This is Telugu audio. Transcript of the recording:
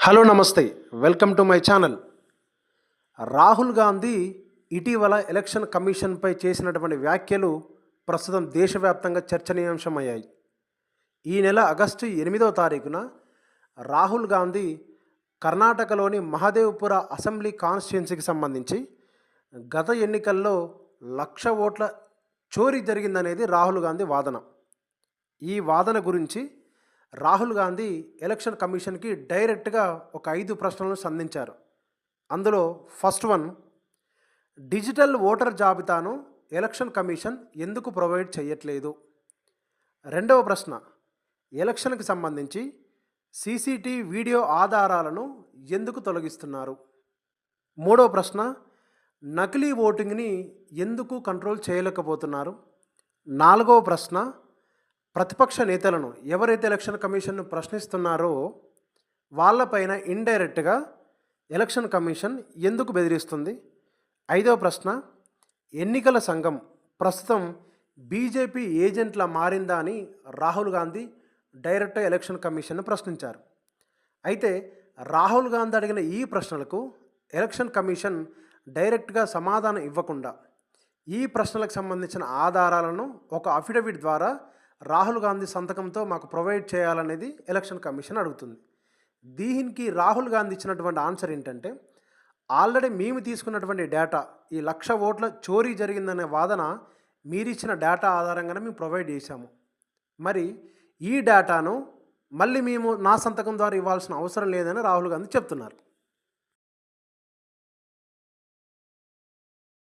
హలో నమస్తే, welcome to my channel. Rahul Gandhi ఇటీవల ఎలక్షన్ కమిషన్పై చేసినటువంటి వ్యాఖ్యలు ప్రస్తుతం దేశవ్యాప్తంగా చర్చనీయాంశమయ్యాయి. ఈ నెల ఆగస్టు 8వ తారీఖున రాహుల్ గాంధీ కర్ణాటకలోని మహదేవ్పుర అసెంబ్లీ కాన్స్టిట్యున్సీకి సంబంధించి గత ఎన్నికల్లో 1,00,000 ఓట్ల చోరీ జరిగిందనేది రాహుల్ గాంధీ వాదన. ఈ వాదన గురించి రాహుల్ గాంధీ ఎలక్షన్ కమిషన్కి డైరెక్ట్గా ఒక 5 ప్రశ్నలను సంధించారు. అందులో ఫస్ట్ వన్, డిజిటల్ ఓటర్ జాబితాను ఎలక్షన్ కమిషన్ ఎందుకు ప్రొవైడ్ చేయట్లేదు? రెండవ ప్రశ్న, ఎలక్షన్కి సంబంధించి సీసీటీవీ వీడియో ఆధారాలను ఎందుకు తొలగిస్తున్నారు? మూడవ ప్రశ్న, నకిలీ ఓటింగ్ని ఎందుకు కంట్రోల్ చేయలేకపోతున్నారు? నాలుగవ ప్రశ్న, ప్రతిపక్ష నేతలను ఎవరైతే ఎలక్షన్ కమిషన్ను ప్రశ్నిస్తున్నారో వాళ్ళపైన ఇండైరెక్ట్గా ఎలక్షన్ కమిషన్ ఎందుకు బెదిరిస్తుంది? ఐదవ ప్రశ్న, ఎన్నికల సంఘం ప్రస్తుతం బీజేపీ ఏజెంట్లా మారిందా అని రాహుల్ గాంధీ డైరెక్ట్గా ఎలక్షన్ కమిషన్ను ప్రశ్నించారు. అయితే రాహుల్ గాంధీ అడిగిన ఈ ప్రశ్నలకు ఎలక్షన్ కమిషన్ డైరెక్ట్గా సమాధానం ఇవ్వకుండా ఈ ప్రశ్నలకు సంబంధించిన ఆధారాలను ఒక అఫిడవిట్ ద్వారా రాహుల్ గాంధీ సంతకంతో మాకు ప్రొవైడ్ చేయాలనేది ఎలక్షన్ కమిషన్ అడుగుతుంది. దీనికి రాహుల్ గాంధీ ఇచ్చినటువంటి ఆన్సర్ ఏంటంటే, ఆల్రెడీ మేము తీసుకున్నటువంటి డేటా, ఈ 1,00,000 ఓట్ల చోరీ జరిగిందనే వాదన మీరిచ్చిన డేటా ఆధారంగానే మేము ప్రొవైడ్ చేశాము. మరి ఈ డేటాను మళ్ళీ మేము నా సంతకం ద్వారా ఇవ్వాల్సిన అవసరం లేదని రాహుల్ గాంధీ చెప్తున్నారు.